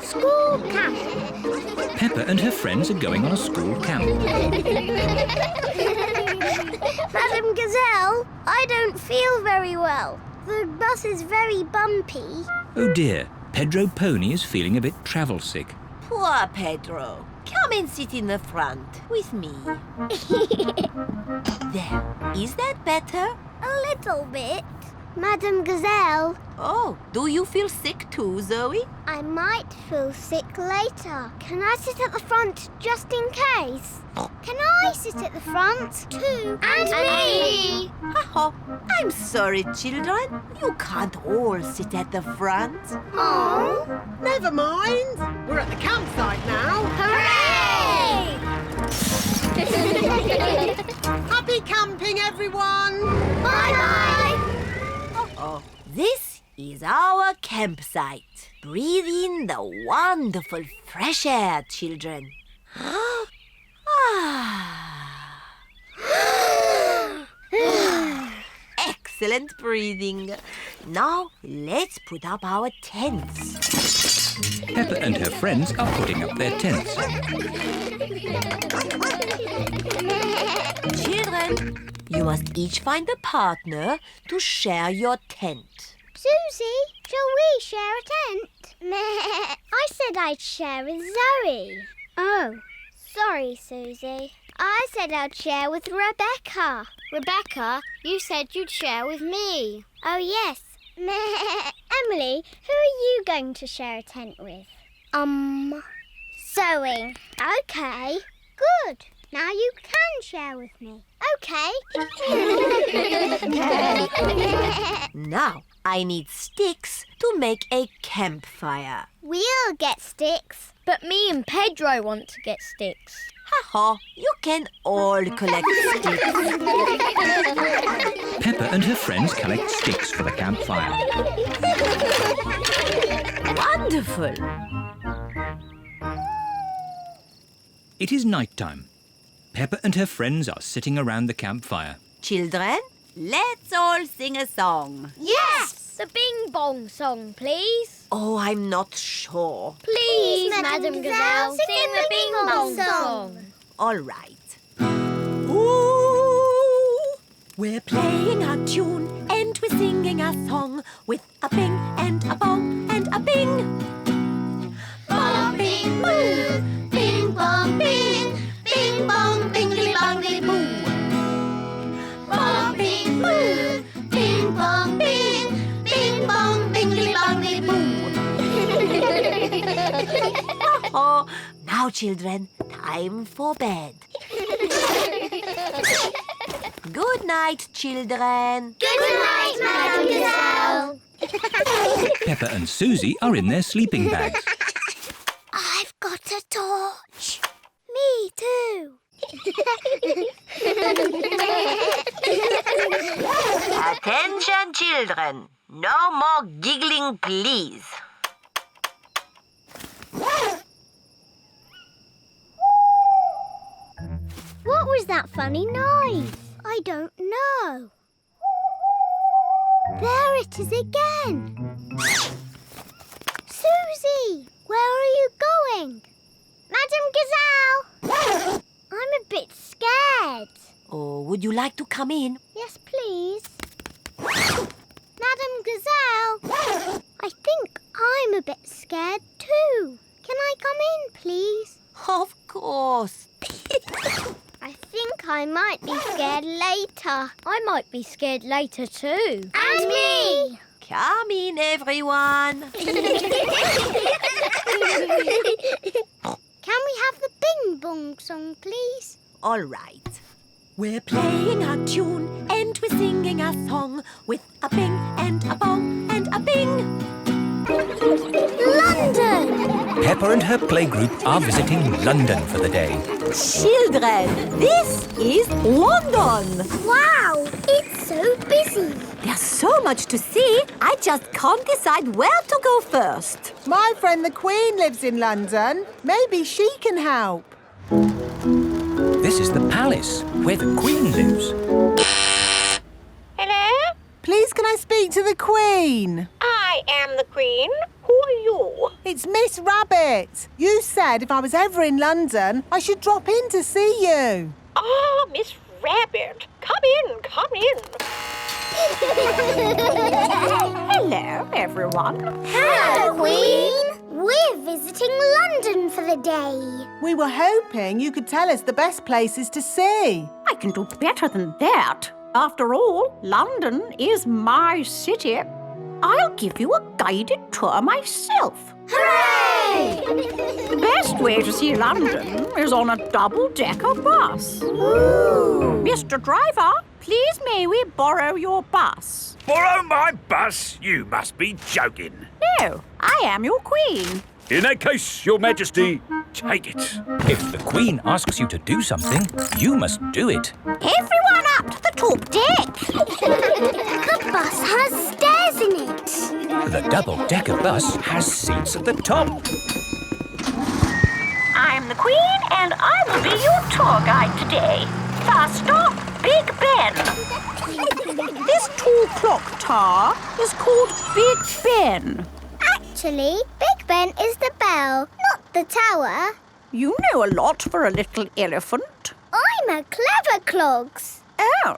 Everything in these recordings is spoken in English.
School camp. Peppa and her friends are going on a school camp. Madam Gazelle, I don't feel very well. The bus is very bumpy. Oh dear, Pedro Pony is feeling a bit travel sick. Poor Pedro. Come and sit in the front with me. There. Is that better? A little bit. Madam Gazelle, Oh, do you feel sick too, Zoe? I might feel sick later. Can I sit at the front just in case? Can I sit at the front too? And me! Oh, I'm sorry, children. You can't all sit at the front. Oh! Never mind. We're at the campsite now. Hooray! Happy camping, everyone. Bye-bye! Oh, this is our campsite. Breathe in the wonderful fresh air, children. Excellent breathing. Now, let's put up our tents. Peppa and her friends are putting up their tents. Children, you must each find a partner to share your tent. Susie, shall we share a tent? I said I'd share with Zoe. Oh, sorry, Susie. I said I'd share with Rebecca. Rebecca, you said you'd share with me. Oh, yes. Emily, who are you going to share a tent with? Zoe. Okay, good. Now you can share with me. Okay. Now, I need sticks to make a campfire. We'll get sticks. But me and Pedro want to get sticks. Ha-ha, you can all collect sticks. Peppa and her friends collect sticks for the campfire. Wonderful. It is night time. Peppa and her friends are sitting around the campfire. Children, let's all sing a song. Yes! The Bing Bong song, please. Oh, I'm not sure. Please, Madam Gazelle, sing the Bing Bong song. All right. Ooh, we're playing a tune and we're singing a song with a bing and a bong and a bing. Bong, bing, boo. Bing, bong, bing. Bing, bong, bingly, bongly, boo. Bong, bing, boo. Bing, bong, bing. Bing, bong, bingly, bongly, boo. Oh, now, children, time for bed. Good night, children. Good night, Madam Gazelle. Peppa and Susie are in their sleeping bags. I've got a torch. Me too. Attention, children. No more giggling, please. What was that funny noise? I don't know. There it is again. Susie, where are you going? Madam Gazelle! I'm a bit scared. Oh, would you like to come in? Yes, please. Madam Gazelle, I think I'm a bit scared too. Can I come in, please? Of course. I think I might be scared later. I might be scared later too. And me! Come in, everyone. Can we have the Bing Bong song, please? All right. We're playing a tune and we're singing a song with a bing and a bong and a bing. London! Peppa and her playgroup are visiting London for the day. Children, this is London. Wow, it's so busy. There's so much to see, I just can't decide where to go first. My friend the Queen lives in London. Maybe she can help. This is the palace where the Queen lives. Please, can I speak to the Queen? I am the Queen. Who are you? It's Miss Rabbit. You said if I was ever in London, I should drop in to see you. Ah, Miss Rabbit. Come in, come in. Hello, everyone. Hello, Queen. We're visiting London for the day. We were hoping you could tell us the best places to see. I can do better than that. After all, London is my city. I'll give you a guided tour myself. Hooray! The best way to see London is on a double-decker bus. Ooh. Mr. Driver, please may we borrow your bus? Borrow my bus? You must be joking. No, I am your queen. In that case, Your Majesty, take it. If the Queen asks you to do something, you must do it. Everyone up to the top deck. The bus has stairs in it. The double-decker bus has seats at the top. I'm the queen and I will be your tour guide today. First stop, Big Ben. This tall clock tower is called Big Ben. Actually, Big Ben is the bell, not the tower. You know a lot for a little elephant. I'm a clever clogs. Oh.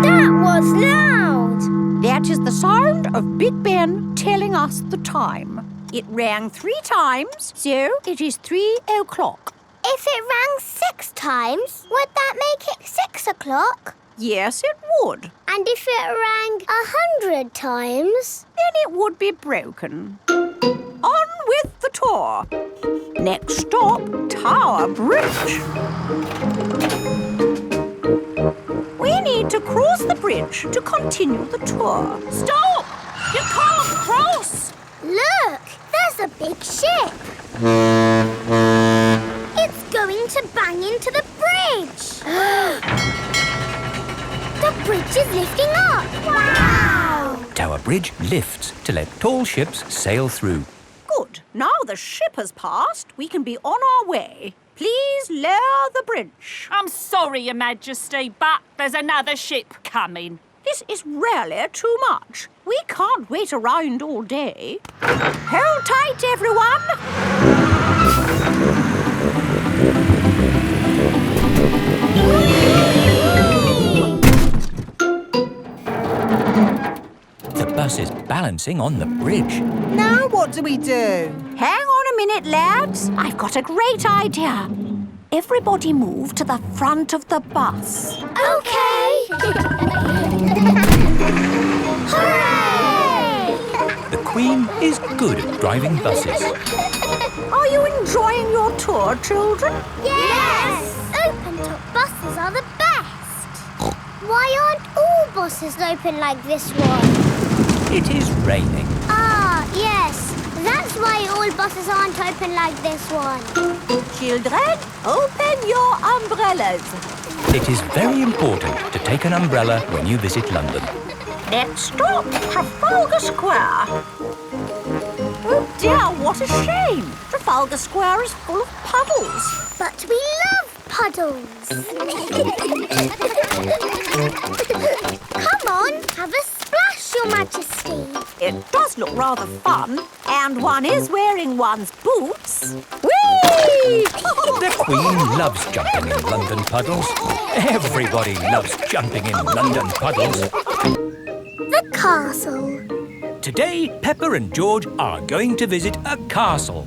That was loud. That is the sound of Big Ben telling us the time. It rang 3 times, so it is 3 o'clock. If it rang 6 times, would that make it 6 o'clock? Yes, it would. And if it rang 100 times? Then it would be broken. On with the tour. Next stop, Tower Bridge. We need to cross the bridge to continue the tour. Stop! You can't cross! Look, there's a big ship. It's going to bang into the bridge. The bridge is lifting up. Wow! Tower Bridge lifts to let tall ships sail through. Good. Now the ship has passed, we can be on our way. Please lower the bridge. I'm sorry, Your Majesty, but there's another ship coming. This is really too much. We can't wait around all day. Hold tight, everyone. The bus is balancing on the bridge. Now what do we do? Hang on a minute, lads. I've got a great idea. Everybody move to the front of the bus. Okay. Hooray! The Queen is good at driving buses. Are you enjoying your tour, children? Yes! Open-top buses are the best. Why aren't all buses open like this one? It is raining. Ah, yes. That's why all buses aren't open like this one. Children, open your umbrellas. It is very important to take an umbrella when you visit London. Next stop, Trafalgar Square. Oh dear, what a shame. Trafalgar Square is full of puddles. But we love puddles. Come on, have a splash, Your Majesty. It does look rather fun, and one is wearing one's boots. Whee! The Queen loves jumping in London puddles. Everybody loves jumping in London puddles. The castle. Today, Peppa and George are going to visit a castle.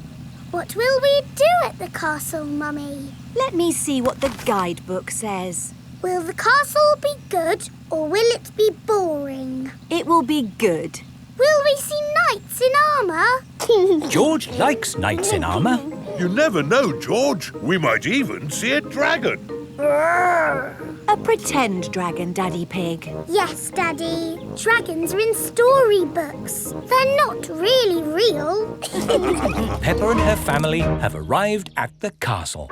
What will we do at the castle, Mummy? Let me see what the guidebook says. Will the castle be good or will it be boring? It will be good. Will we see knights in armour? George likes knights in armour. You never know, George. We might even see a dragon. A pretend dragon, Daddy Pig. Yes, Daddy. Dragons are in storybooks. They're not really real. Peppa and her family have arrived at the castle.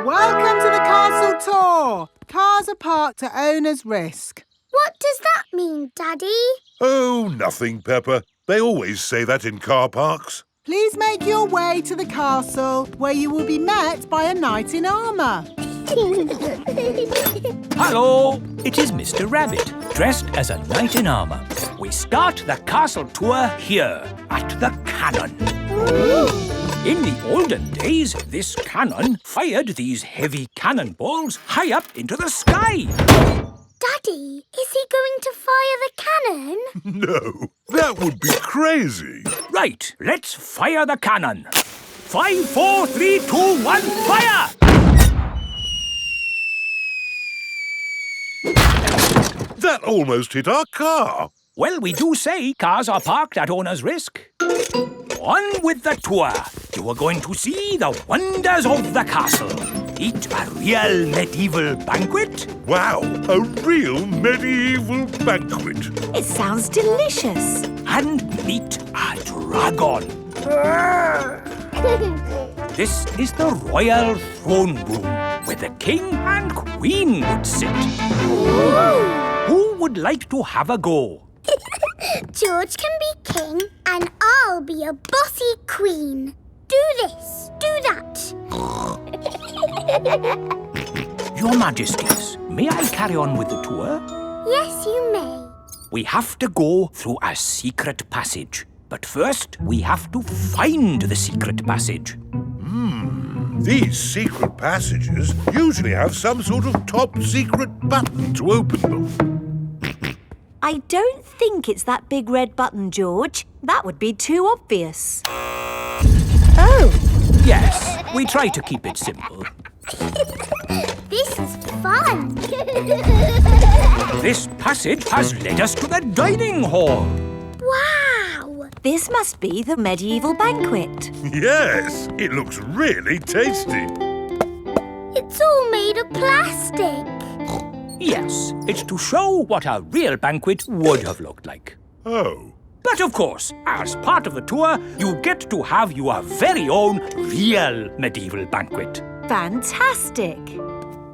Welcome to the castle tour. Cars are parked at owner's risk. What does that mean, Daddy? Oh, nothing, Peppa. They always say that in car parks. Please make your way to the castle, where you will be met by a knight in armour. Hello! It is Mr. Rabbit, dressed as a knight in armour. We start the castle tour here, at the cannon. In the olden days, this cannon fired these heavy cannonballs high up into the sky. Daddy, is he going to fire the cannon? No, that would be crazy. Right, let's fire the cannon. 5, 4, 3, 2, 1, fire! That almost hit our car. Well, we do say cars are parked at owner's risk. On with the tour. You are going to see the wonders of the castle. Eat a real medieval banquet. Wow, a real medieval banquet. It sounds delicious. And meet a dragon. This is the royal throne room, where the king and queen would sit. Who would like to have a go? George can be king and I'll be a bossy queen. Do this, do that. Your Majesties, may I carry on with the tour? Yes, you may. We have to go through a secret passage. But first, we have to find the secret passage. These secret passages usually have some sort of top secret button to open them. I don't think it's that big red button, George. That would be too obvious. Oh! Yes, we try to keep it simple. This is fun. This passage has led us to the dining hall. Wow! This must be the medieval banquet. Yes, it looks really tasty. It's all made of plastic. Yes, it's to show what a real banquet would have looked like. Oh. But of course, as part of the tour, you get to have your very own real medieval banquet. Fantastic.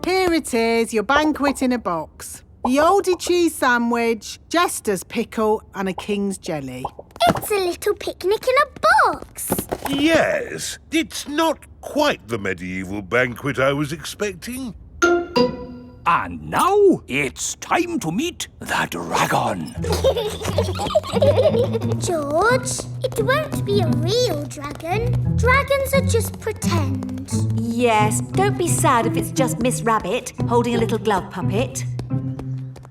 Here it is, your banquet in a box. The oldie cheese sandwich, jester's pickle and a king's jelly. It's a little picnic in a box. Yes, it's not quite the medieval banquet I was expecting. And now it's time to meet the dragon. George, it won't be a real dragon. Dragons are just pretend. Yes, don't be sad if it's just Miss Rabbit holding a little glove puppet.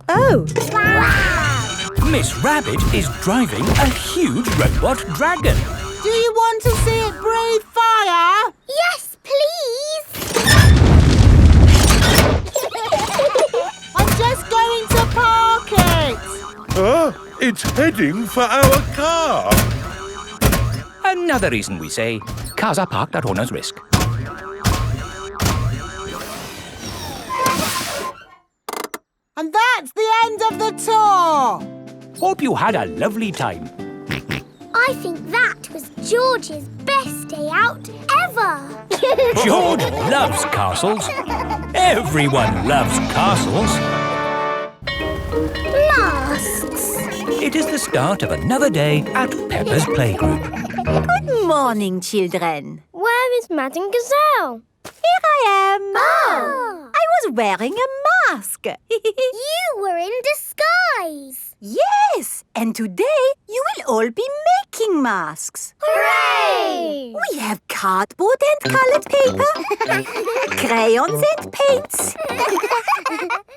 Oh! Wow! Miss Rabbit is driving a huge robot dragon. Do you want to see it breathe fire? Yes, please. I'm just going to park it. It's heading for our car. Another reason we say cars are parked at owner's risk. And that's the end of the tour. Hope you had a lovely time. I think that was George's best day out ever. George loves castles. Everyone loves castles. Masks. It is the start of another day at Peppa's playgroup. Good morning, children. Where is Madame Gazelle? Here I am. Oh. I was wearing a mask. You were in disguise. Yes, and today you will all be making masks. Hooray! We have cardboard and coloured paper, crayons and paints,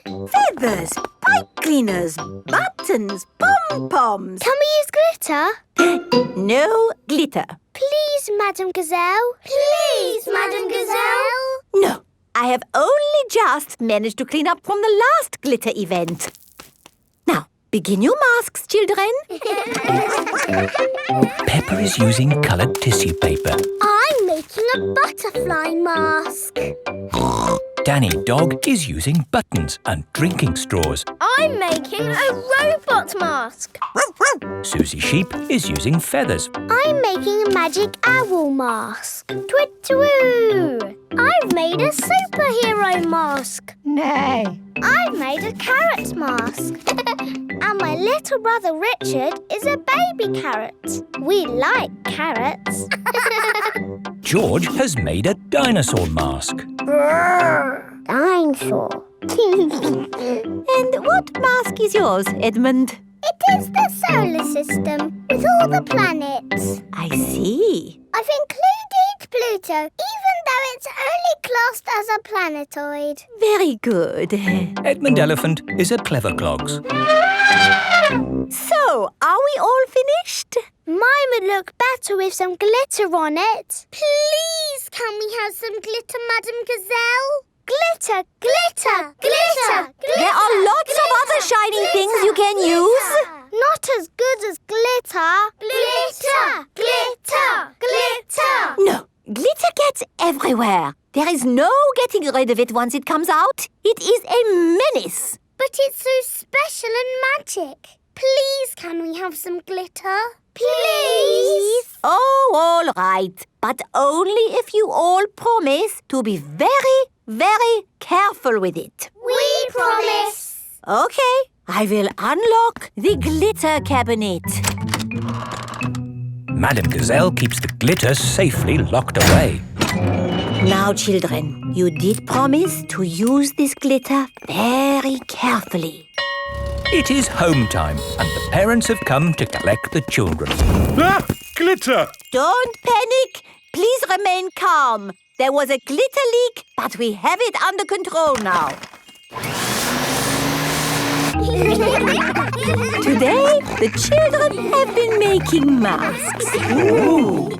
feathers, pipe cleaners, buttons, pom-poms. Can we use glitter? No glitter. Please, Madame Gazelle. Please, Madame Gazelle. No, I have only just managed to clean up from the last glitter event. Now, begin your masks, children. Peppa is using coloured tissue paper. I'm making a butterfly mask. Danny Dog is using buttons and drinking straws. I'm making a robot mask. Susie Sheep is using feathers. I'm making a magic owl mask. Twit-twoo! I've made a superhero mask. Nay. I've made a carrot mask. And my little brother Richard is a baby carrot. We like carrots. George has made a dinosaur mask. Dinosaur. And what mask is yours, Edmund? It is the solar system with all the planets. I see. I've included Pluto, even though it's only classed as a planetoid. Very good. Edmund Elephant is a clever clogs. So, are we all finished? Mine would look better with some glitter on it. Please, can we have some glitter, Madame Gazelle? Glitter, glitter, glitter, glitter. There are lots of other shiny things you can use. Not as good as glitter. Glitter, glitter, glitter. No, glitter gets everywhere. There is no getting rid of it once it comes out. It is a menace. But it's so special and magic. Please, can we have some glitter? Please. Oh, all right. But only if you all promise to be very, very careful with it. We promise. Okay, I will unlock the glitter cabinet. Madame Gazelle keeps the glitter safely locked away. Now, children, you did promise to use this glitter very carefully. It is home time and the parents have come to collect the children. Ah! Glitter! Don't panic. Please remain calm. There was a glitter leak, but we have it under control now. Today, the children have been making masks. Ooh.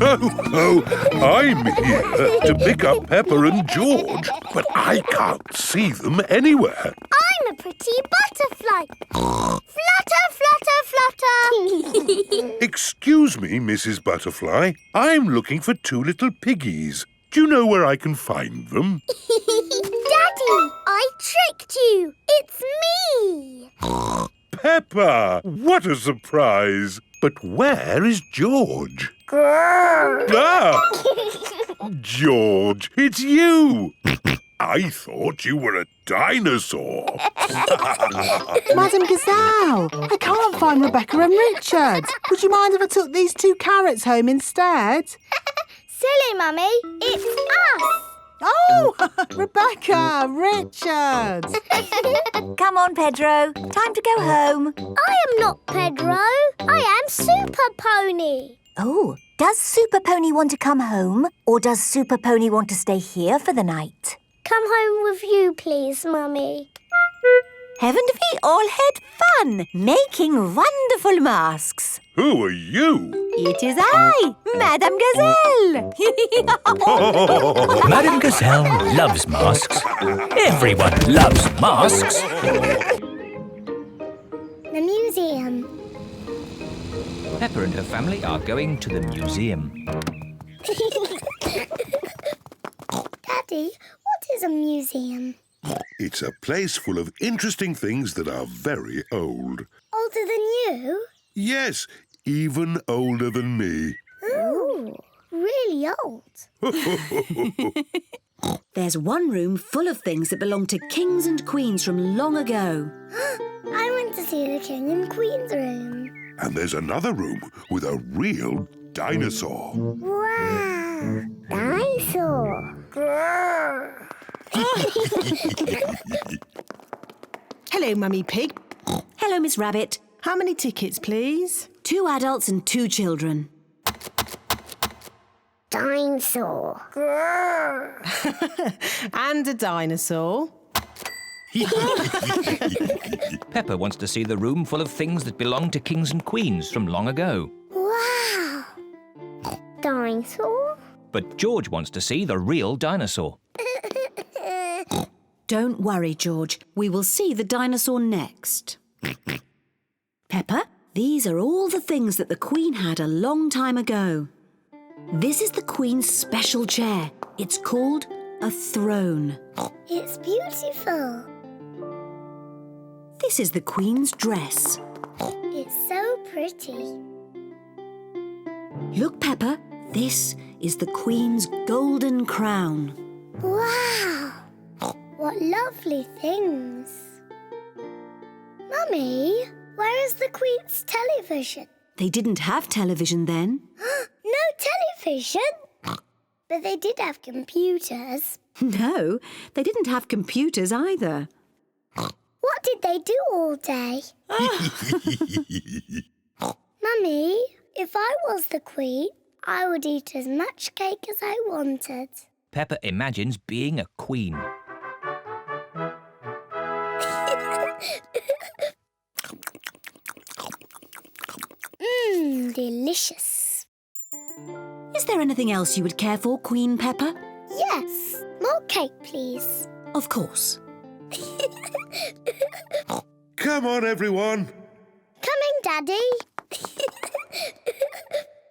Oh, I'm here to pick up Peppa and George, but I can't see them anywhere. I'm a pretty butterfly. Flutter, flutter, flutter. Excuse me, Mrs. Butterfly. I'm looking for two little piggies. Do you know where I can find them? Daddy, I tricked you. It's me. Peppa! What a surprise! But where is George? Ah! George, it's you! I thought you were a dinosaur. Madame Gazelle, I can't find Rebecca and Richard. Would you mind if I took these 2 carrots home instead? Silly, Mummy. It's us. Oh, Rebecca, Richard. Come on, Pedro. Time to go home. I am not Pedro. I am Super Pony. Oh, does Super Pony want to come home? Or does Super Pony want to stay here for the night? Come home with you, please, Mummy. Haven't we all had fun making wonderful masks? Who are you? It is I, Madame Gazelle. Madame Gazelle loves masks. Everyone loves masks. The museum. Peppa and her family are going to the museum. Daddy, what is a museum? It's a place full of interesting things that are very old. Older than you? Yes, even older than me. Ooh, really old. There's one room full of things that belong to kings and queens from long ago. I want to see the King and Queen's room. And there's another room with a real dinosaur. Wow! Dinosaur! Hello, Mummy Pig. Hello, Miss Rabbit. How many tickets, please? 2 adults and 2 children. Dinosaur! And a dinosaur. Peppa wants to see the room full of things that belong to kings and queens from long ago. Wow! Dinosaur? But George wants to see the real dinosaur. Don't worry, George. We will see the dinosaur next. Peppa, these are all the things that the Queen had a long time ago. This is the Queen's special chair. It's called a throne. It's beautiful. This is the Queen's dress. It's so pretty. Look, Peppa, this is the Queen's golden crown. Wow! What lovely things. Mummy, where is the Queen's television? They didn't have television then. No television? But they did have computers. No, they didn't have computers either. What did they do all day? Mummy, if I was the Queen, I would eat as much cake as I wanted. Peppa imagines being a queen. Delicious. Is there anything else you would care for, Queen Peppa? Yes, more cake, please. Of course. Come on, everyone. Coming, Daddy.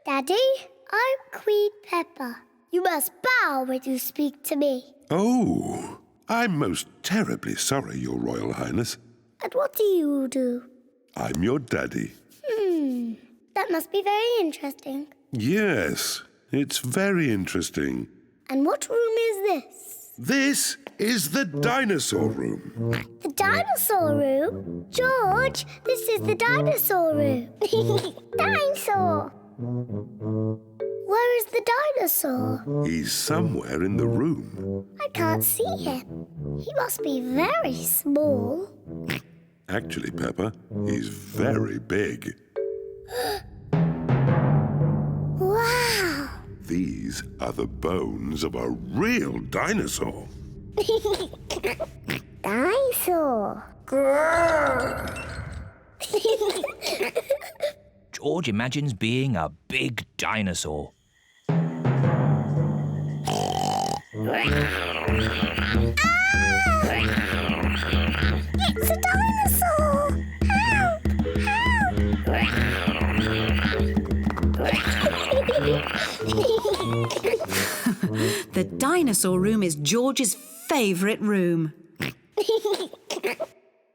Daddy, I'm Queen Peppa. You must bow when you speak to me. Oh, I'm most terribly sorry, Your Royal Highness. And what do you do? I'm your daddy. That must be very interesting. Yes, it's very interesting. And what room is this? This is the dinosaur room. The dinosaur room? George, this is the dinosaur room. Dinosaur! Where is the dinosaur? He's somewhere in the room. I can't see him. He must be very small. Actually, Peppa, he's very big. Wow! These are the bones of a real dinosaur. Dinosaur! George imagines being a big dinosaur. It's a dinosaur! Help! The dinosaur room is George's favourite room.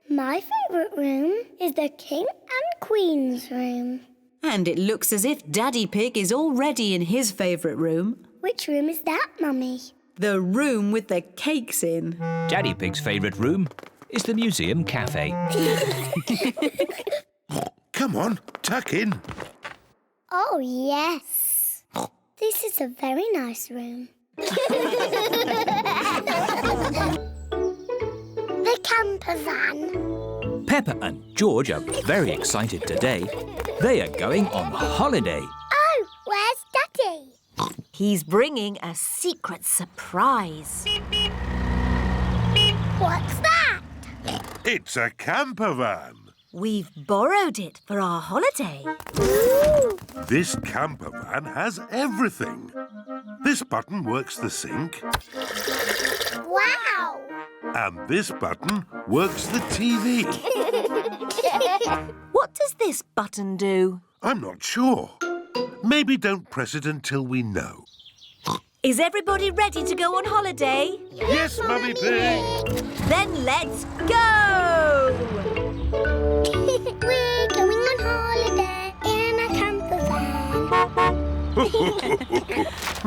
My favourite room is the King and Queen's room. And it looks as if Daddy Pig is already in his favourite room. Which room is that, Mummy? The room with the cakes in. Daddy Pig's favourite room is the museum cafe. Come on, tuck in. Oh, yes. This is a very nice room. The camper van. Peppa and George are very excited today. They are going on holiday. Oh, where's Daddy? He's bringing a secret surprise. What's that? It's a camper van. We've borrowed it for our holiday. Ooh. This camper van has everything. This button works the sink, Wow! and this button works the TV. What does this button do? I'm not sure. Maybe don't press it until we know. Is everybody ready to go on holiday? Yes, Mummy Pig! Then let's go! We're going on holiday in a camper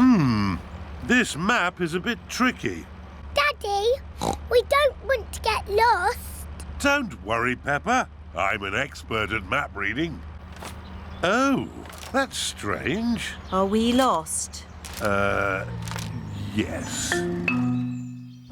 van. This map is a bit tricky. Daddy, we don't want to get lost. Don't worry, Peppa. I'm an expert at map reading. Oh, that's strange. Are we lost? Yes.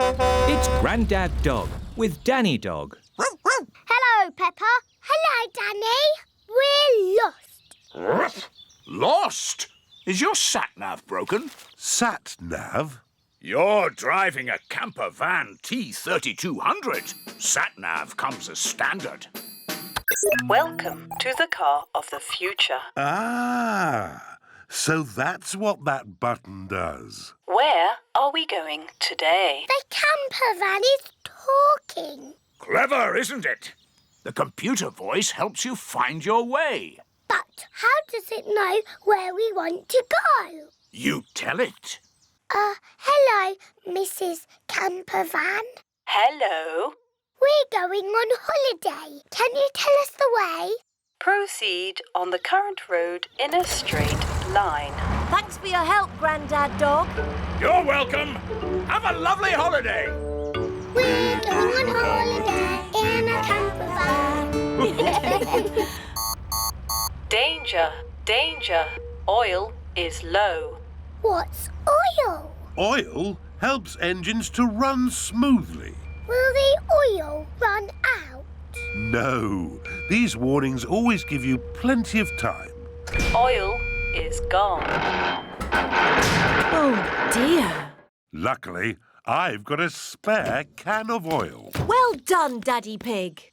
It's Grandad Dog with Danny Dog. Hello, Peppa. Hello, Danny. We're lost. Lost? Is your sat-nav broken? Sat-nav? You're driving a camper van T3200. Sat-nav comes as standard. Welcome to the car of the future. Ah, so that's what that button does. Where are we going today? The camper van is talking. Clever, isn't it? The computer voice helps you find your way. But how does it know where we want to go? You tell it. Hello, Mrs. Camper Van. Hello. We're going on holiday. Can you tell us the way? Proceed on the current road in a straight line. Thanks for your help, Grandad Dog. You're welcome. Have a lovely holiday. We're going on holiday in a camper van. Danger, danger. Oil is low. What's oil? Oil helps engines to run smoothly. Will the oil run out? No, these warnings always give you plenty of time. Oil is gone. Oh, dear. Luckily, I've got a spare can of oil. Well done, Daddy Pig.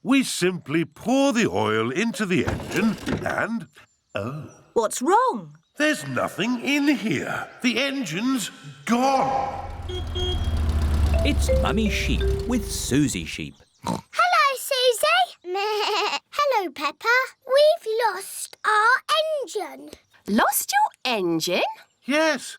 We simply pour the oil into the engine and... Oh, What's wrong? there's nothing in here. The engine's gone. It's Mummy Sheep with Susie Sheep. Hello, Susie. Hello, Peppa. We've lost our engine. Lost your engine? Yes,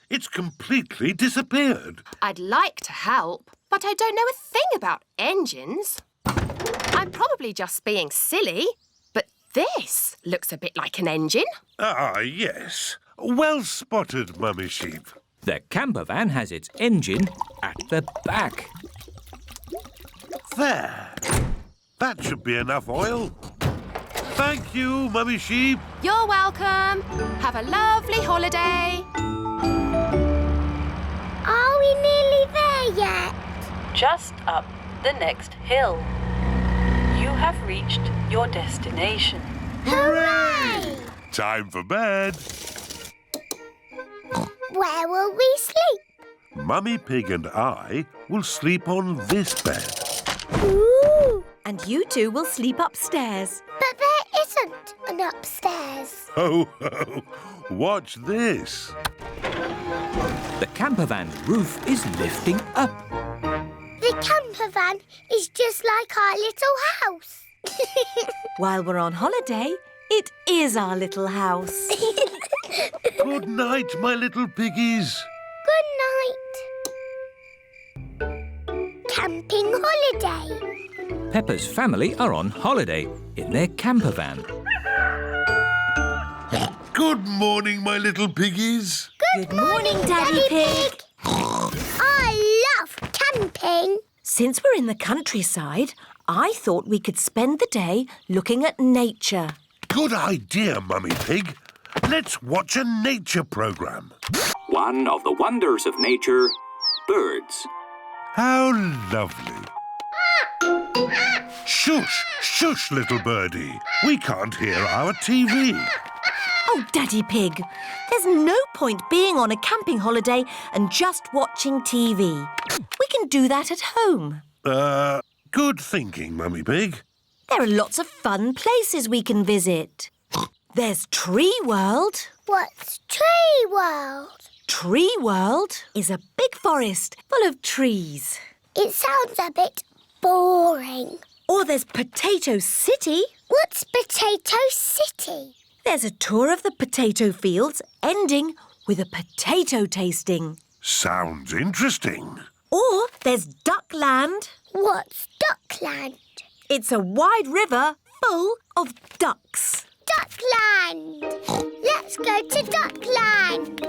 it's completely disappeared. I'd like to help, but I don't know a thing about engines. I'm probably just being silly, but this looks a bit like an engine. Ah, yes. Well spotted, Mummy Sheep. The camper van has its engine at the back. There. That should be enough oil. Thank you, Mummy Sheep. You're welcome. Have a lovely holiday. Are we nearly there yet? Just up the next hill. You have reached your destination. Hooray! Time for bed. Where will we sleep? Mummy Pig and I will sleep on this bed. Ooh! And you two will sleep upstairs. But there isn't an upstairs. Ho, ho. Watch this. The camper van's roof is lifting up. The camper van is just like our little house. While we're on holiday, it is our little house. Good night, my little piggies. Good night. Camping holiday. Peppa's family are on holiday in their camper van. Good morning, my little piggies. Good morning, Daddy Pig. I love camping. Since we're in the countryside, I thought we could spend the day looking at nature. Good idea, Mummy Pig. Let's watch a nature program. One of the wonders of nature, birds. How lovely. Shush, shush, little birdie. We can't hear our TV. Oh, Daddy Pig, there's no point being on a camping holiday and just watching TV. We can do that at home. Good thinking, Mummy Pig. There are lots of fun places we can visit. There's Tree World. What's Tree World? Tree World is a big forest full of trees. It sounds a bit boring. Or there's Potato City. What's Potato City? There's a tour of the potato fields ending with a potato tasting. Sounds interesting. Or there's Duckland. What's Duckland? It's a wide river full of ducks. Duckland! Let's go to Duckland.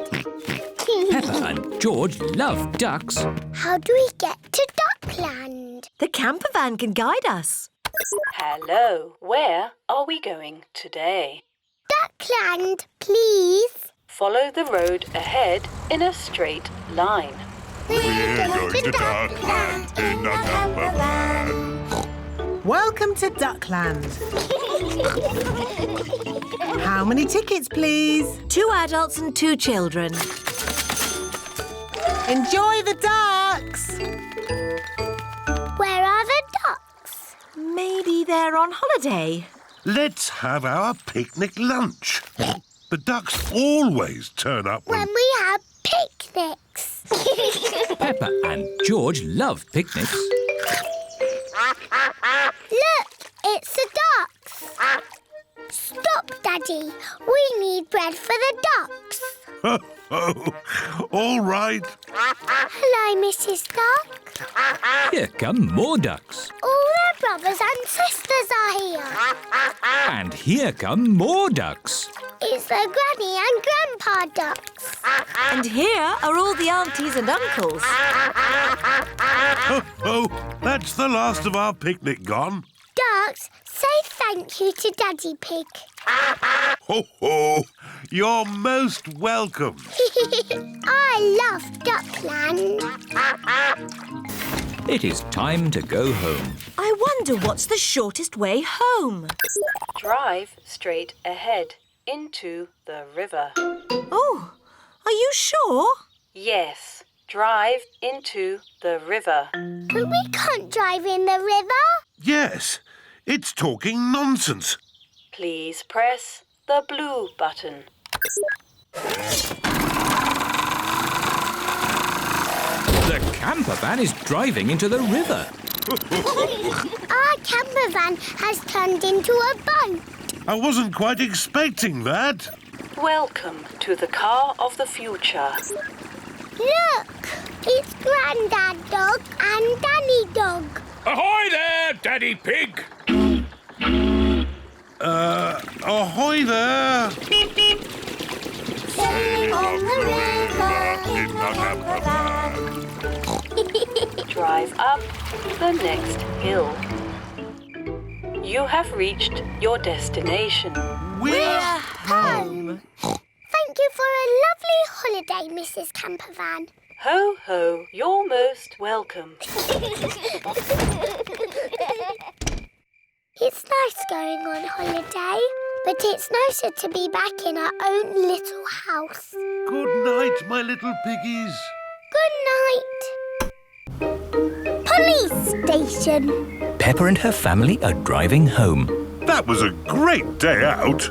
Peppa and George love ducks. How do we get to Duckland? The camper van can guide us. Hello, where are we going today? Duckland, please. Follow the road ahead in a straight line. We're going to Duckland in a camper van. Welcome to Duckland. How many tickets, please? 2 adults and 2 children. Enjoy the ducks. Where are the ducks? Maybe they're on holiday. Let's have our picnic lunch. The ducks always turn up When we have picnics. Peppa and George love picnics. Look, it's the ducks. Stop, Daddy. We need bread for the ducks. All right. Hello, Mrs. Duck. Here come more ducks. All their brothers and sisters are here. And here come more ducks. It's the Granny and Grandpa ducks. And here are all the aunties and uncles. That's the last of our picnic gone. Ducks, say thank you to Daddy Pig. Ho, ho! You're most welcome. I love Duckland. It is time to go home. I wonder what's the shortest way home. Drive straight ahead into the river. Oh, are you sure? Yes, drive into the river. But we can't drive in the river. Yes, it's talking nonsense. Please press the blue button. The camper van is driving into the river. Our camper van has turned into a boat. I wasn't quite expecting that. Welcome to the car of the future. Look, it's Grandad Dog and Danny Dog. Ahoy there, Daddy Pig! Ahoy there. Sailing on the river in the camper van. Drive up the next hill. You have reached your destination. We're home. Thank you for a lovely holiday, Mrs. Campervan. Ho, ho, you're most welcome. It's nice going on holiday, but it's nicer to be back in our own little house. Good night, my little piggies. Good night. Police station. Peppa and her family are driving home. That was a great day out.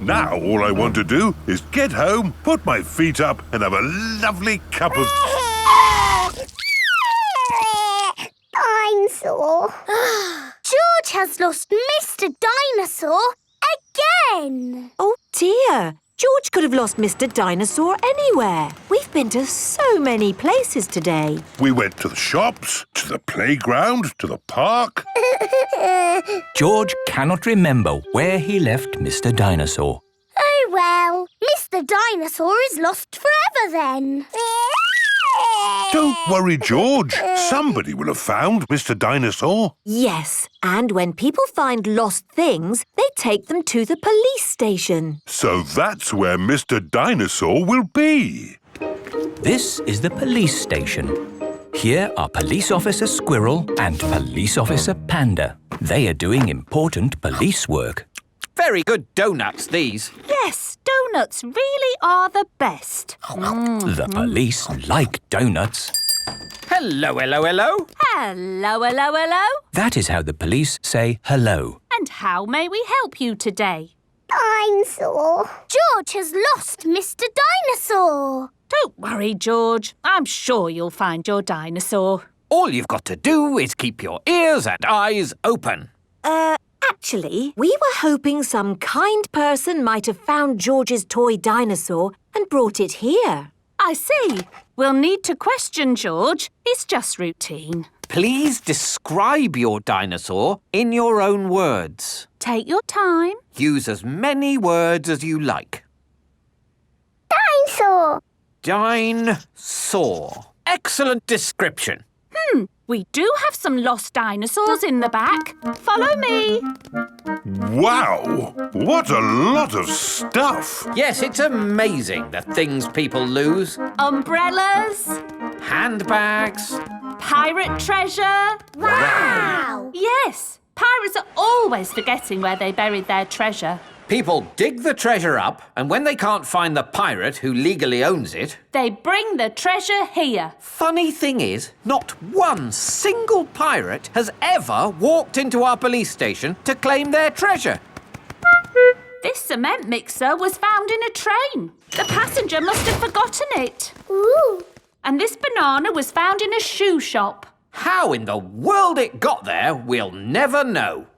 Now all I want to do is get home, put my feet up and have a lovely cup of... I'm sore. George has lost Mr. Dinosaur again. Oh dear, George could have lost Mr. Dinosaur anywhere. We've been to so many places today. We went to the shops, to the playground, to the park. George cannot remember where he left Mr. Dinosaur. Oh well, Mr. Dinosaur is lost forever then. Don't worry, George. Somebody will have found Mr. Dinosaur. Yes, and when people find lost things, they take them to the police station. So that's where Mr. Dinosaur will be. This is the police station. Here are Police Officer Squirrel and Police Officer Panda. They are doing important police work. Very good donuts, these. Yes, donuts really are the best. The police like donuts. Hello, hello, hello. Hello, hello, hello. That is how the police say hello. And how may we help you today? I'm sore. George has lost Mr. Dinosaur. Don't worry, George. I'm sure you'll find your dinosaur. All you've got to do is keep your ears and eyes open. Actually, we were hoping some kind person might have found George's toy dinosaur and brought it here. I see. We'll need to question George. It's just routine. Please describe your dinosaur in your own words. Take your time. Use as many words as you like. Dinosaur. Dinosaur. Excellent description. We do have some lost dinosaurs in the back. Follow me. Wow! What a lot of stuff! Yes, it's amazing the things people lose. Umbrellas. Handbags. Pirate treasure. Wow! Yes, pirates are always forgetting where they buried their treasure. People dig the treasure up, and when they can't find the pirate who legally owns it... They bring the treasure here. Funny thing is, not one single pirate has ever walked into our police station to claim their treasure. This cement mixer was found in a train. The passenger must have forgotten it. Ooh. And this banana was found in a shoe shop. How in the world it got there, we'll never know.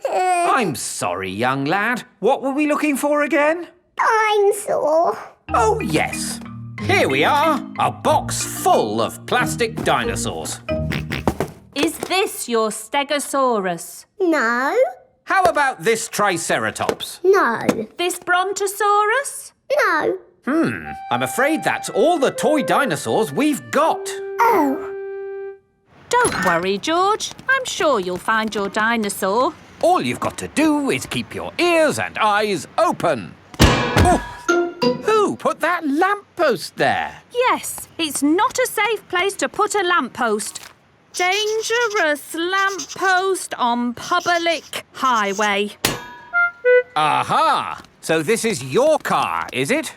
I'm sorry, young lad. What were we looking for again? Dinosaur. Oh, yes. Here we are, a box full of plastic dinosaurs. Is this your Stegosaurus? No. How about this Triceratops? No. This Brontosaurus? No. I'm afraid that's all the toy dinosaurs we've got. Oh. Don't worry, George. I'm sure you'll find your dinosaur. All you've got to do is keep your ears and eyes open. Oh, who put that lamppost there? Yes, it's not a safe place to put a lamppost. Dangerous lamppost on public highway. Aha! So this is your car, is it?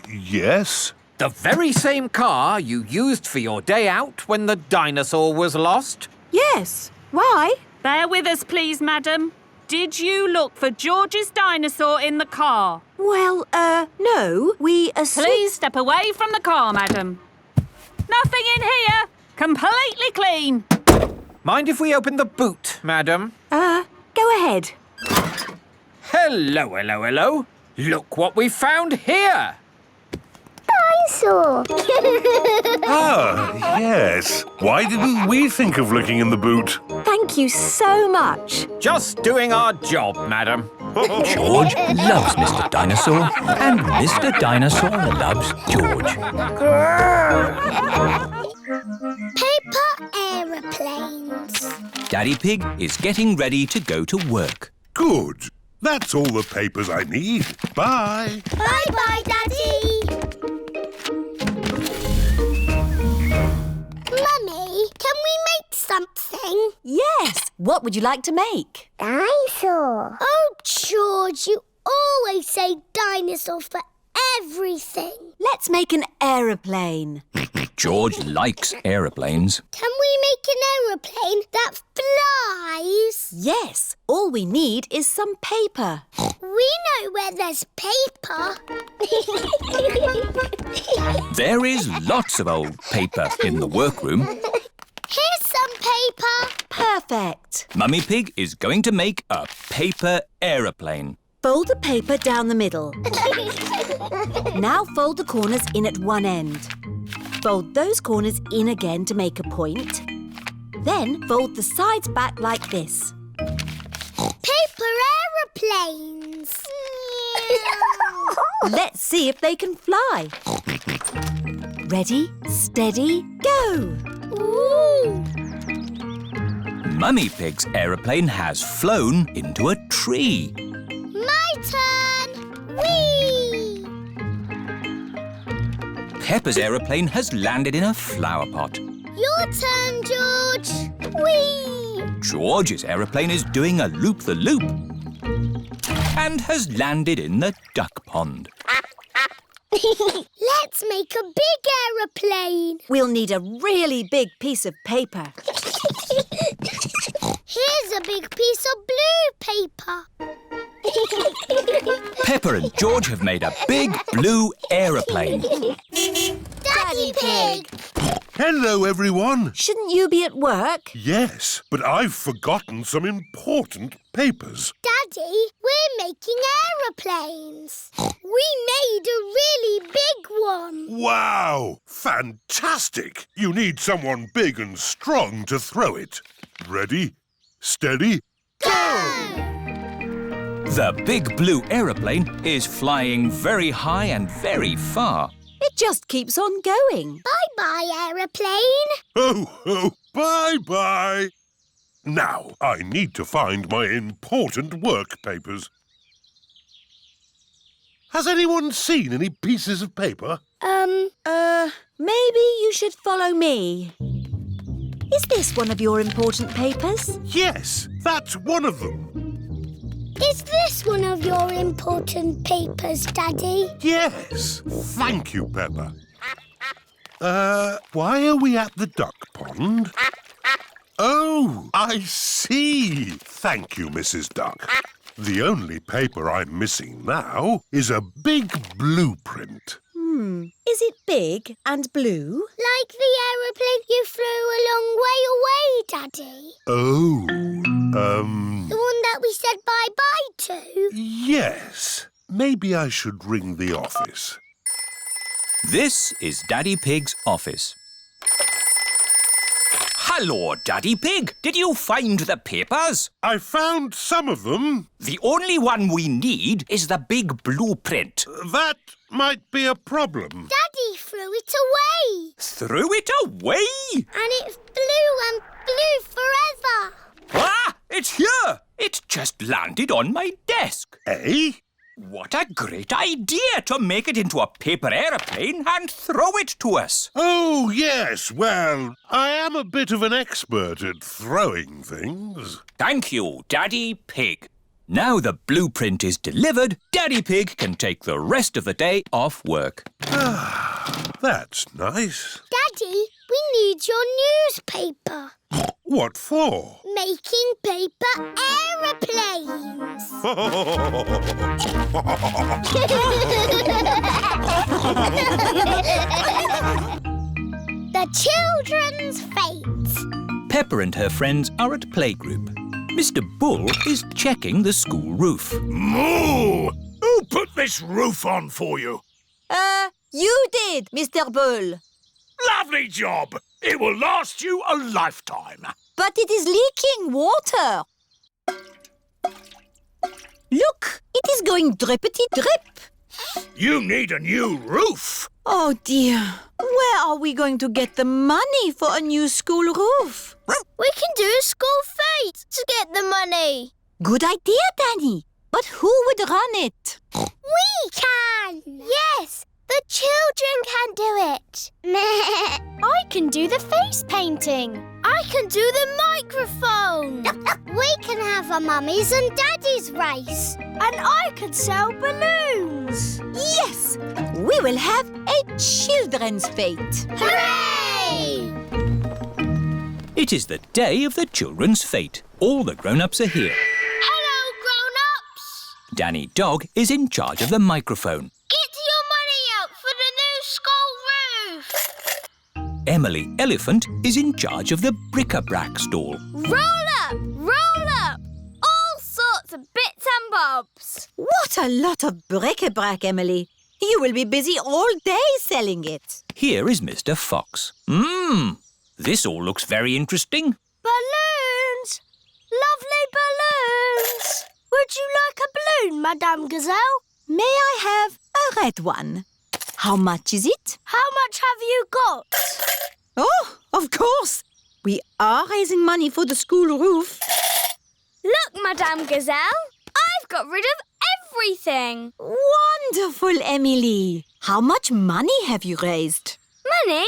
Yes. The very same car you used for your day out when the dinosaur was lost? Yes. Why? Bear with us, please, madam. Did you look for George's dinosaur in the car? Well, no. We Please step away from the car, madam. Nothing in here. Completely clean. Mind if we open the boot, madam? Go ahead. Hello, hello, hello. Look what we found here. Dinosaur. Ah, yes. Why didn't we think of looking in the boot? Thank you so much. Just doing our job, madam. George loves Mr. Dinosaur, and Mr. Dinosaur loves George. Paper aeroplanes. Daddy Pig is getting ready to go to work. Good. That's all the papers I need. Bye. Bye-bye, Daddy. Mummy, can we make something? Yes. What would you like to make? Dinosaur. Oh, George, you always say dinosaur for everything. Let's make an aeroplane. George likes aeroplanes. Can we make an aeroplane that flies? Yes. All we need is some paper. We know where there's paper. There is lots of old paper in the workroom. Here's some paper. Perfect. Mummy Pig is going to make a paper aeroplane. Fold the paper down the middle. Now fold the corners in at one end. Fold those corners in again to make a point. Then fold the sides back like this. Paper aeroplanes. Let's see if they can fly. Ready, steady, go! Ooh. Mummy Pig's aeroplane has flown into a tree. My turn. Whee! Peppa's aeroplane has landed in a flower pot. Your turn, George. Whee! George's aeroplane is doing a loop-the-loop and has landed in the duck pond. Let's make a big aeroplane. We'll need a really big piece of paper. Here's a big piece of blue paper. Peppa and George have made a big blue aeroplane. Daddy Pig. Hello, everyone. Shouldn't you be at work? Yes, but I've forgotten some important papers. Daddy, we're making aeroplanes. We made a really big one. Wow! Fantastic! You need someone big and strong to throw it. Ready, steady, go! The big blue aeroplane is flying very high and very far. It just keeps on going. Bye-bye, aeroplane. Oh, bye-bye. Now, I need to find my important work papers. Has anyone seen any pieces of paper? Maybe you should follow me. Is this one of your important papers? Yes, that's one of them. Is this one of your important papers, Daddy? Yes. Thank you, Peppa. Why are we at the duck pond? Oh, I see. Thank you, Mrs. Duck. The only paper I'm missing now is a big blueprint. Is it big and blue? Like the aeroplane you flew a long way away, Daddy. Oh, The one that we said bye-bye to. yes. Maybe I should ring the office. This is Daddy Pig's office. Hello, Daddy Pig. Did you find the papers? I found some of them. The only one we need is the big blueprint. That might be a problem. Daddy Daddy threw it away. Threw it away? And it flew forever. Ah! It's here! It just landed on my desk. Eh? What a great idea to make it into a paper aeroplane and throw it to us. Oh, yes. Well, I am a bit of an expert at throwing things. Thank you, Daddy Pig. Now the blueprint is delivered, Daddy Pig can take the rest of the day off work. That's nice. Daddy, we need your newspaper. What for? Making paper aeroplanes. The children's fate. Peppa and her friends are at playgroup. Mr. Bull is checking the school roof. Moo! Who put this roof on for you? You did, Mr. Bull. Lovely job. It will last you a lifetime. But it is leaking water. Look, it is going drippity-drip. You need a new roof. Oh, dear. Where are we going to get the money for a new school roof? We can do a school fete to get the money. Good idea, Danny. But who would run it? We can. Yes, the children can do it. I can do the face painting. I can do the microphone. We can have a mummies and daddies race. And I can sell balloons. Yes, we will have a children's fete. Hooray! It is the day of the children's fete. All the grown-ups are here. Hello, grown-ups. Danny Dog is in charge of the microphone. Get your money out for the new school roof. Emily Elephant is in charge of the bric-a-brac stall. Roll up, roll up. All sorts of bits and bobs. What a lot of bric-a-brac, Emily. You will be busy all day selling it. Here is Mr. Fox. This all looks very interesting. Balloons! Lovely balloons! Would you like a balloon, Madame Gazelle? May I have a red one? How much is it? How much have you got? Oh, of course. We are raising money for the school roof. Look, Madame Gazelle, I've got rid of everything. Wonderful, Emily. How much money have you raised? Money?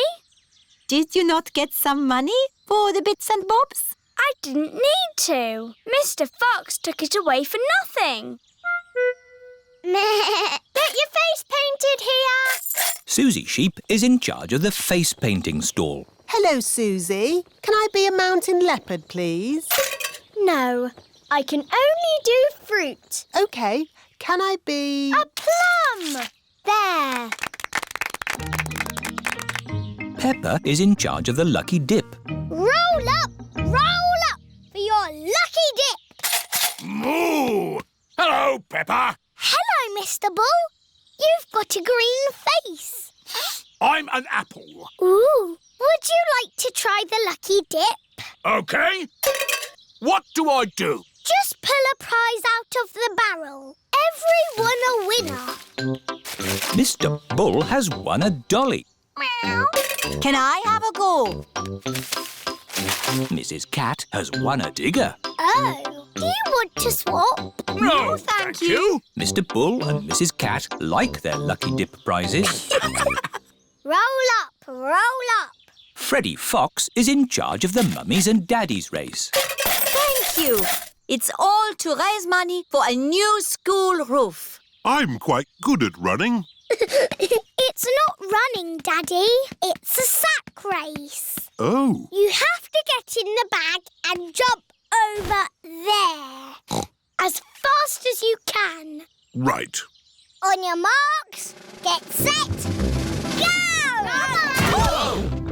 Did you not get some money for the bits and bobs? I didn't need to. Mr. Fox took it away for nothing. Get your face painted here. Susie Sheep is in charge of the face painting stall. Hello, Susie. Can I be a mountain leopard, please? No, I can only do fruit. OK. Can I be... A plum! There. Peppa is in charge of the lucky dip. Roll up for your lucky dip. Moo! Hello, Peppa. Hello, Mr. Bull. You've got a green face. I'm an apple. Ooh, would you like to try the lucky dip? OK. What do I do? Just pull a prize out of the barrel. Everyone a winner. Mr. Bull has won a dolly. Meow. Can I have a go? Mrs. Cat has won a digger. Oh, do you want to swap? No, thank you. Mr. Bull and Mrs. Cat like their lucky dip prizes. Roll up. Freddie Fox is in charge of the mummies and daddies race. Thank you. It's all to raise money for a new school roof. I'm quite good at running. It's not running, Daddy. It's a sack race. Oh. You have to get in the bag and jump over there. As fast as you can. Right. On your marks, get set, go!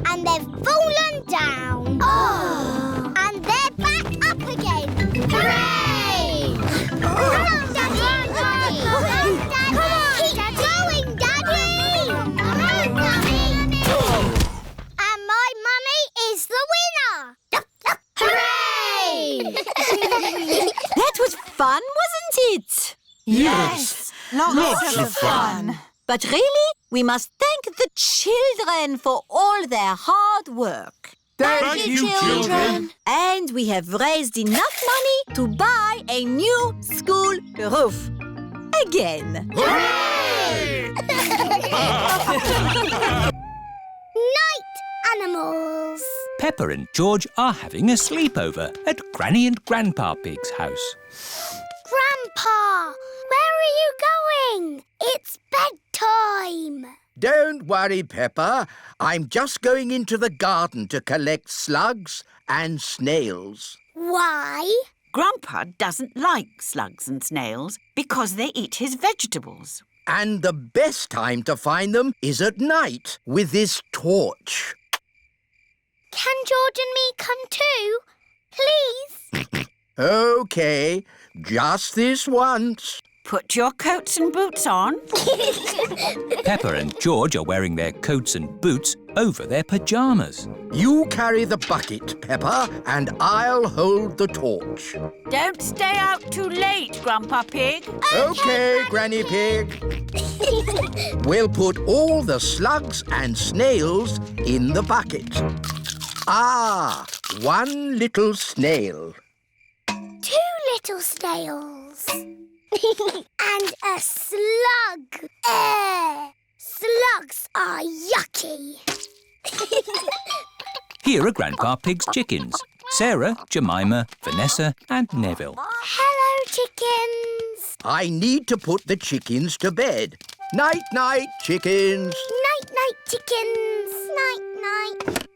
And they've fallen down. Oh! And they're back up again. Hooray! Come on, Daddy! Come on, Daddy! Keep going, Daddy! Come on, Daddy! And my mummy is the winner! Hooray! That was fun, wasn't it? Yes. Lots of fun. But really, We must thank the children for all their hard work. Thank you, children. And we have raised enough money to buy a new school roof. Again. Hooray! Night animals. Peppa and George are having a sleepover at Granny and Grandpa Pig's house. Grandpa, where are you going? It's bedtime. Don't worry, Peppa. I'm just going into the garden to collect slugs and snails. Why? Grandpa doesn't like slugs and snails because they eat his vegetables. And the best time to find them is at night with this torch. Can George and me come too? Please? OK, just this once. Put your coats and boots on. Peppa and George are wearing their coats and boots over their pyjamas. You carry the bucket, Peppa, and I'll hold the torch. Don't stay out too late, Grandpa Pig. OK, Granny Pig. We'll put all the slugs and snails in the bucket. Ah, one little snail. 2 little snails. And a slug. Slugs are yucky. Here are Grandpa Pig's chickens. Sarah, Jemima, Vanessa and Neville. Hello, chickens. I need to put the chickens to bed. Night-night, chickens. Night-night, chickens. Night-night.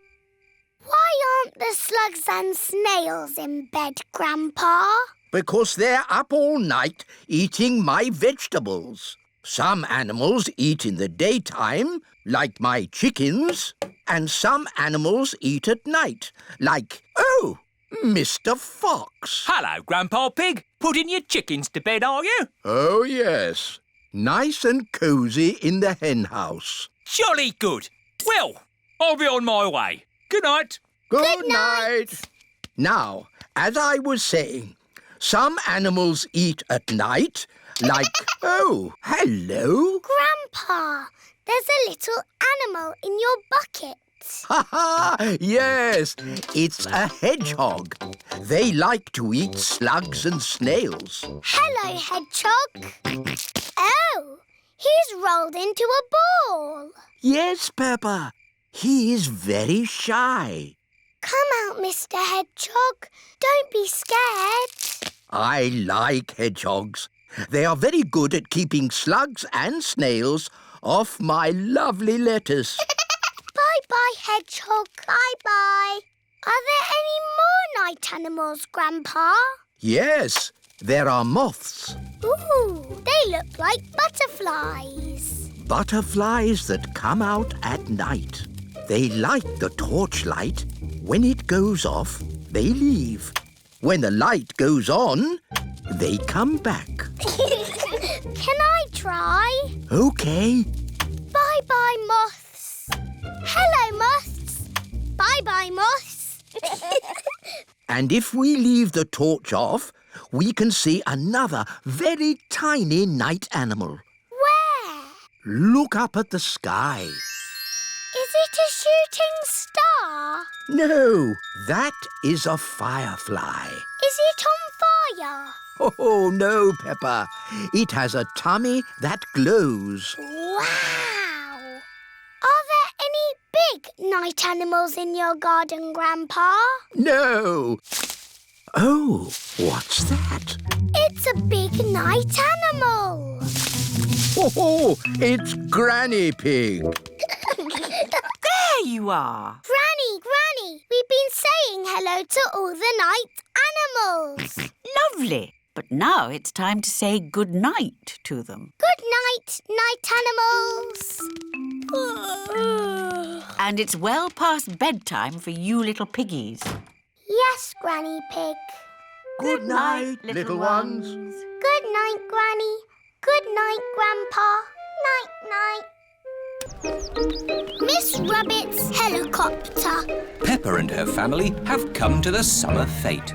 Why aren't the slugs and snails in bed, Grandpa? Because they're up all night eating my vegetables. Some animals eat in the daytime, like my chickens, and some animals eat at night, like, Mr. Fox. Hello, Grandpa Pig. Putting your chickens to bed, are you? Oh, yes. Nice and cosy in the hen house. Jolly good. Well, I'll be on my way. Good night. Good night. Now, as I was saying, some animals eat at night, like, hello. Grandpa, there's a little animal in your bucket. Ha ha! Yes, it's a hedgehog. They like to eat slugs and snails. Hello, hedgehog. Oh, he's rolled into a ball. Yes, Peppa. He is very shy. Come out, Mr. Hedgehog. Don't be scared. I like hedgehogs. They are very good at keeping slugs and snails off my lovely lettuce. Bye-bye, hedgehog. Bye-bye. Are there any more night animals, Grandpa? Yes, there are moths. Ooh, they look like butterflies. Butterflies that come out at night. They like the torchlight. When it goes off, they leave. When the light goes on, they come back. Can I try? OK. Bye-bye, moths. Hello, moths. Bye-bye, moths. And if we leave the torch off, we can see another very tiny night animal. Where? Look up at the sky. Is it a shooting star? No, that is a firefly. Is it on fire? Oh, no, Peppa. It has a tummy that glows. Wow! Are there any big night animals in your garden, Grandpa? No. Oh, what's that? It's a big night animal. Oh, it's Granny Pig. There you are. Granny, we've been saying hello to all the night animals. Lovely. But now it's time to say good night to them. Good night, night animals. And it's well past bedtime for you little piggies. Yes, Granny Pig. Good night, little ones. Good night, Granny. Good night, Grandpa. Night-night. Miss Rabbit's helicopter. Peppa and her family have come to the summer fete.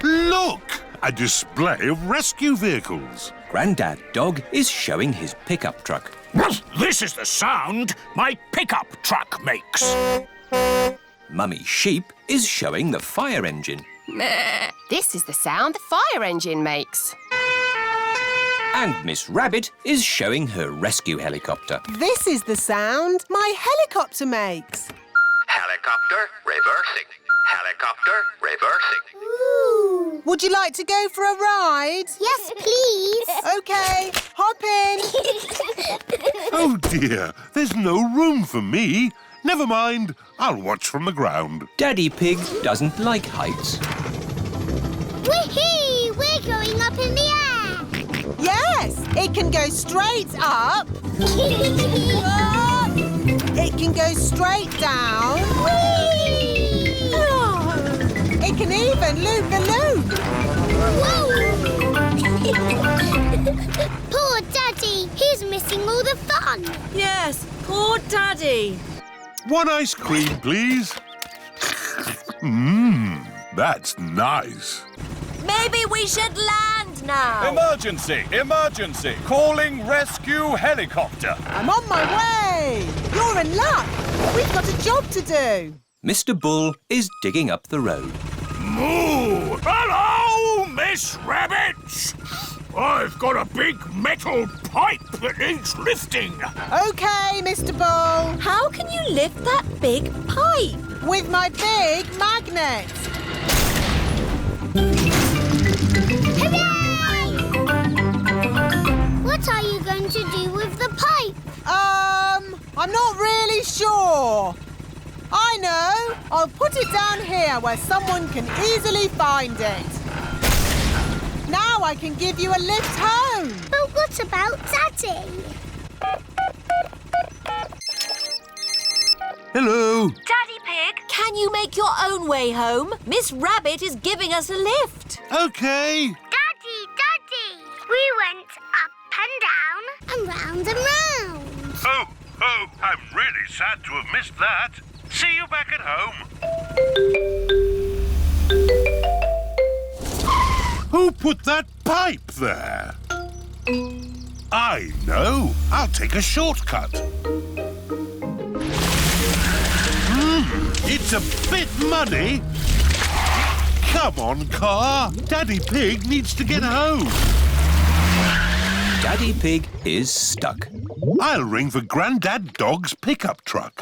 Look! A display of rescue vehicles. Grandad Dog is showing his pickup truck. This is the sound my pickup truck makes. Mummy Sheep is showing the fire engine. This is the sound the fire engine makes. And Miss Rabbit is showing her rescue helicopter. This is the sound my helicopter makes. Helicopter reversing. Helicopter reversing. Ooh. Would you like to go for a ride? Yes, please. OK, hop in. Oh dear, there's no room for me. Never mind, I'll watch from the ground. Daddy Pig doesn't like heights. Whee! We're going up in the air. Yes, it can go straight up. It can go straight down. Whee! It can even loop the loop. Whoa! Poor Daddy, he's missing all the fun. Yes, poor Daddy. One ice cream, please. That's nice. Maybe we should land now. Emergency! Emergency! Calling rescue helicopter. I'm on my way. You're in luck. We've got a job to do. Mr. Bull is digging up the road. Moo! Hello, Miss Rabbit! I've got a big metal pipe that needs lifting. OK, Mr. Bull. How can you lift that big pipe? With my big magnet. Hooray! What are you going to do with the pipe? I'm not really sure. I know. I'll put it down here where someone can easily find it. Now I can give you a lift home. But what about Daddy? Hello. Daddy Pig, can you make your own way home? Miss Rabbit is giving us a lift. OK. Daddy! We went up and down and round and round. Oh, I'm really sad to have missed that. See you back at home. Who put that pipe there? I know. I'll take a shortcut. It's a bit muddy. Come on, car. Daddy Pig needs to get home. Daddy Pig is stuck. I'll ring for Grandad Dog's pickup truck.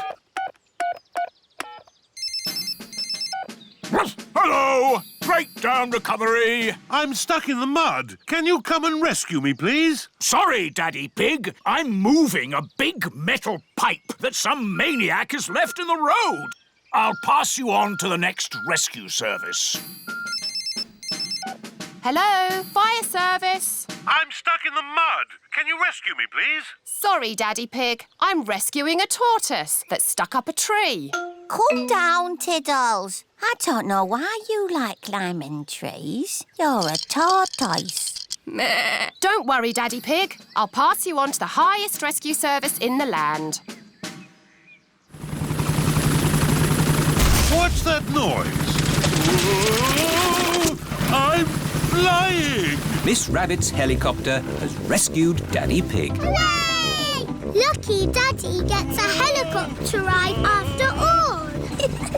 Hello! Breakdown recovery! I'm stuck in the mud. Can you come and rescue me, please? Sorry, Daddy Pig. I'm moving a big metal pipe that some maniac has left in the road. I'll pass you on to the next rescue service. Hello, fire service. I'm stuck in the mud. Can you rescue me, please? Sorry, Daddy Pig. I'm rescuing a tortoise that's stuck up a tree. Calm down, Tiddles. I don't know why you like climbing trees. You're a tortoise. Meh. Don't worry, Daddy Pig. I'll pass you on to the highest rescue service in the land. What's that noise? Whoa! I'm flying! Miss Rabbit's helicopter has rescued Daddy Pig. Hooray! Lucky Daddy gets a helicopter ride after all.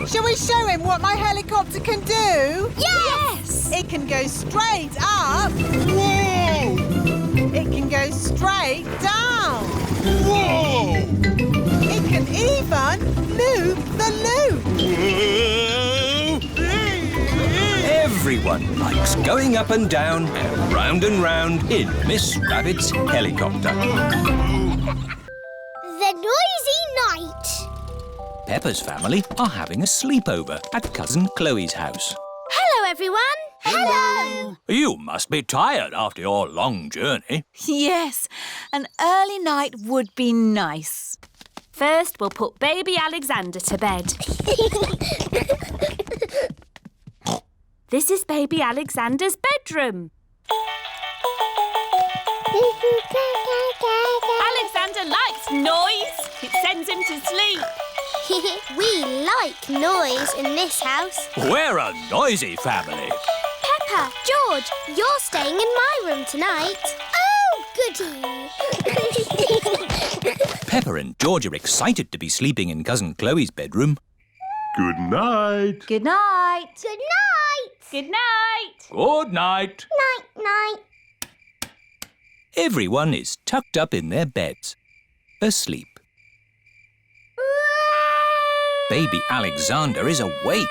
Shall we show him what my helicopter can do? Yes! It can go straight up. Whoa! It can go straight down. Whoa! It can even loop the loop. Everyone likes going up and down and round in Miss Rabbit's helicopter. The noisy night. Peppa's family are having a sleepover at Cousin Chloe's house. Hello, everyone. Hello. You must be tired after your long journey. Yes, an early night would be nice. First, we'll put baby Alexander to bed. This is baby Alexander's bedroom. Alexander likes noise. It sends him to sleep. We like noise in this house. We're a noisy family. Peppa, George, you're staying in my room tonight. goody. Peppa and George are excited to be sleeping in Cousin Chloe's bedroom. Good night. Good night. Good night. Good night. Good night. Night. Everyone is tucked up in their beds, asleep. Baby Alexander is awake.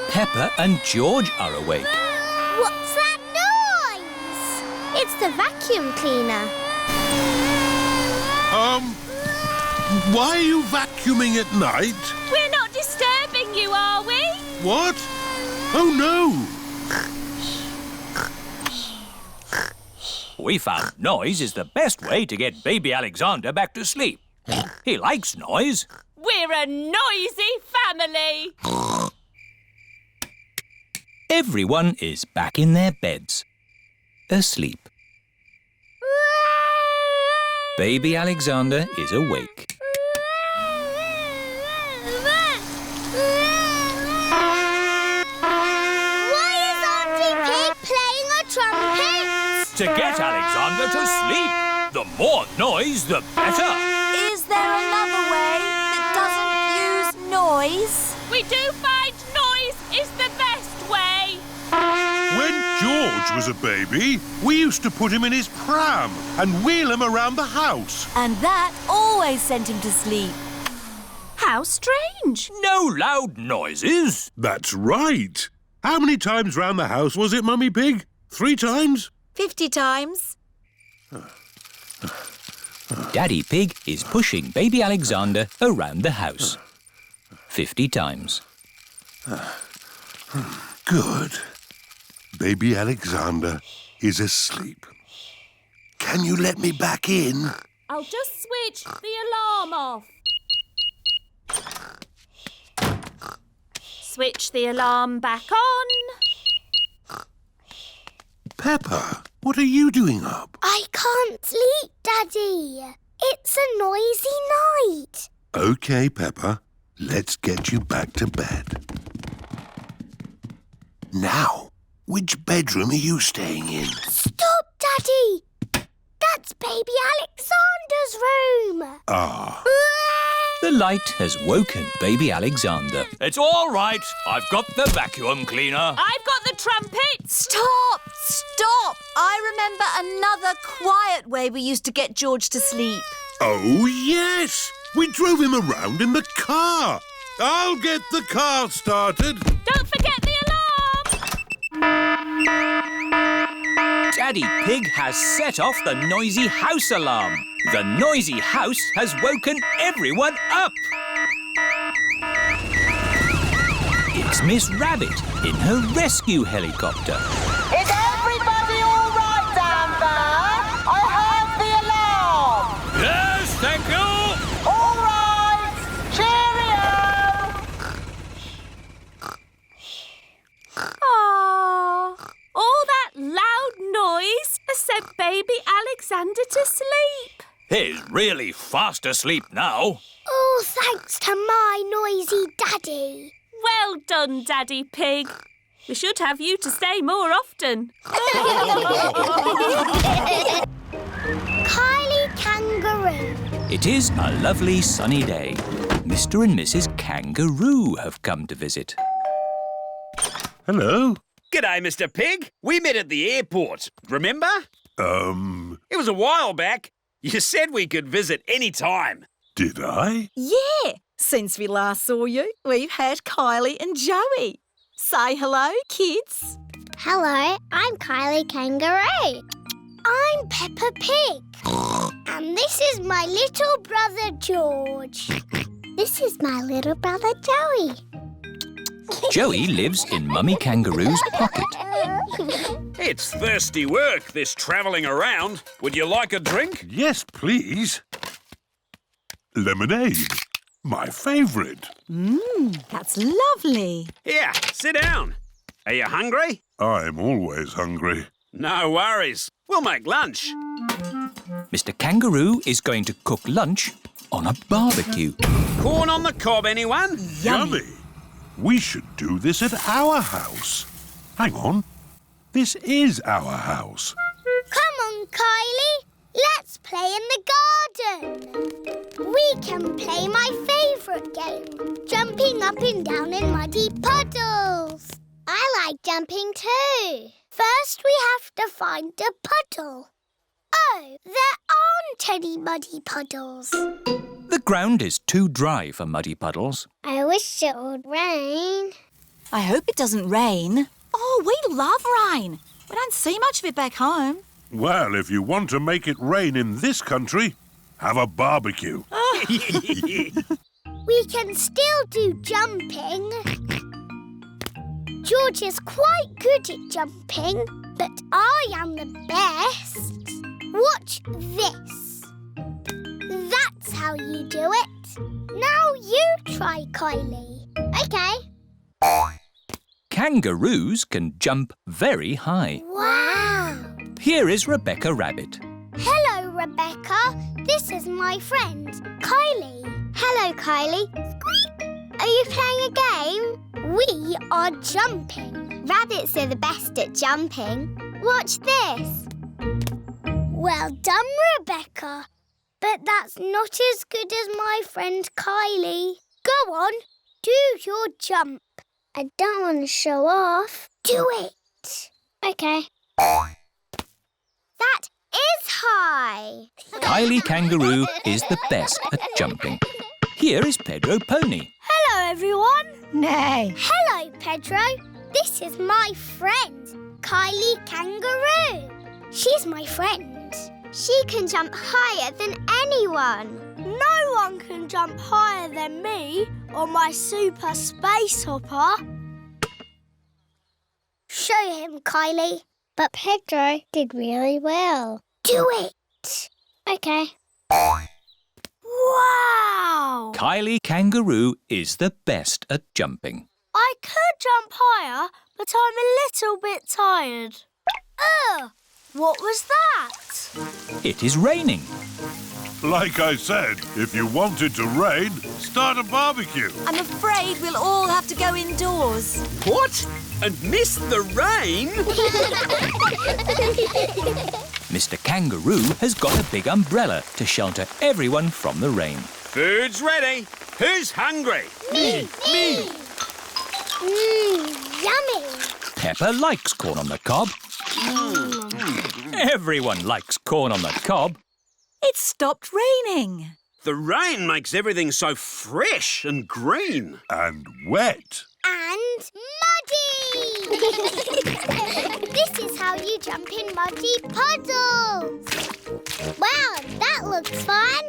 Peppa and George are awake. What's that noise? It's the vacuum cleaner. Why are you vacuuming at night? We're not disturbing you, are we? What? Oh, no. We found noise is the best way to get baby Alexander back to sleep. He likes noise. We're a noisy family. Everyone is back in their beds, asleep. Baby Alexander is awake. Why is Auntie Pig playing a trumpet? To get Alexander to sleep. The more noise, the better. Is there another way that doesn't use noise? We do find noise is the best way. When George was a baby, we used to put him in his pram and wheel him around the house. And that always sent him to sleep. How strange. No loud noises. That's right. How many times round the house was it, Mummy Pig? 3 times? 50 times. Daddy Pig is pushing baby Alexander around the house. 50 times. Good. Baby Alexander is asleep. Can you let me back in? I'll just switch the alarm off. Switch the alarm back on. Peppa, what are you doing up? I can't sleep, Daddy. It's a noisy night. OK, Peppa. Let's get you back to bed. Now, which bedroom are you staying in? Stop, Daddy. That's baby Alexander's room. Ah. The light has woken baby Alexander. It's all right. I've got the vacuum cleaner. I've got the trumpet. Stop! Stop! I remember another quiet way we used to get George to sleep. Oh, yes. We drove him around in the car. I'll get the car started. Don't forget the alarm. Daddy Pig has set off the noisy house alarm. The noisy house has woken everyone up. It's Miss Rabbit in her rescue helicopter. Is everybody all right down there? I heard the alarm. Yes, thank you. All right. Cheerio. Aww. All that loud noise has sent baby Alexander to sleep. He's really fast asleep now. Oh, thanks to my noisy daddy. Well done, Daddy Pig. We should have you to stay more often. Kylie Kangaroo. It is a lovely sunny day. Mr. and Mrs. Kangaroo have come to visit. Hello. G'day, Mr. Pig. We met at the airport, remember? It was a while back. You said we could visit any time. Did I? Yeah. Since we last saw you, we've had Kylie and Joey. Say hello, kids. Hello, I'm Kylie Kangaroo. I'm Peppa Pig. And this is my little brother George. This is my little brother Joey. Joey lives in Mummy Kangaroo's pocket. It's thirsty work, this travelling around. Would you like a drink? Yes, please. Lemonade. My favourite. That's lovely. Here, sit down. Are you hungry? I'm always hungry. No worries. We'll make lunch. Mr. Kangaroo is going to cook lunch on a barbecue. Corn on the cob, anyone? Yummy. We should do this at our house. Hang on. This is our house. Come on, Kylie. Let's play in the garden. We can play my favourite game, jumping up and down in muddy puddles. I like jumping too. First we have to find a puddle. Oh, there aren't any muddy puddles. The ground is too dry for muddy puddles. I wish it would rain. I hope it doesn't rain. Oh, we love rain. We don't see much of it back home. Well, if you want to make it rain in this country, have a barbecue. We can still do jumping. George is quite good at jumping, but I am the best. Watch this. That's how you do it. Now you try, Kylie. OK. Kangaroos can jump very high. Wow. Here is Rebecca Rabbit. Hello, Rebecca. This is my friend, Kylie. Hello, Kylie. Squeak. Are you playing a game? We are jumping. Rabbits are the best at jumping. Watch this. Well done, Rebecca. But that's not as good as my friend Kylie. Go on, do your jump. I don't want to show off. Do it. OK. That is high. Kylie Kangaroo is the best at jumping. Here is Pedro Pony. Hello, everyone. Nay. Hello, Pedro. This is my friend, Kylie Kangaroo. She's my friend. She can jump higher than anyone. No one can jump higher than me or my super space hopper. Show him, Kylie. But Pedro did really well. Do it. OK. Wow! Kylie Kangaroo is the best at jumping. I could jump higher, but I'm a little bit tired. Ugh! What was that? It is raining. Like I said, if you want it to rain, start a barbecue. I'm afraid we'll all have to go indoors. What? And miss the rain? Mr. Kangaroo has got a big umbrella to shelter everyone from the rain. Food's ready. Who's hungry? Me! Yummy! Peppa likes corn on the cob. Everyone likes corn on the cob. It stopped raining. The rain makes everything so fresh and green. And wet. And muddy! This is how you jump in muddy puddles. Wow, that looks fun.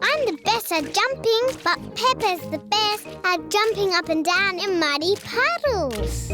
I'm the best at jumping, but Peppa's the best at jumping up and down in muddy puddles.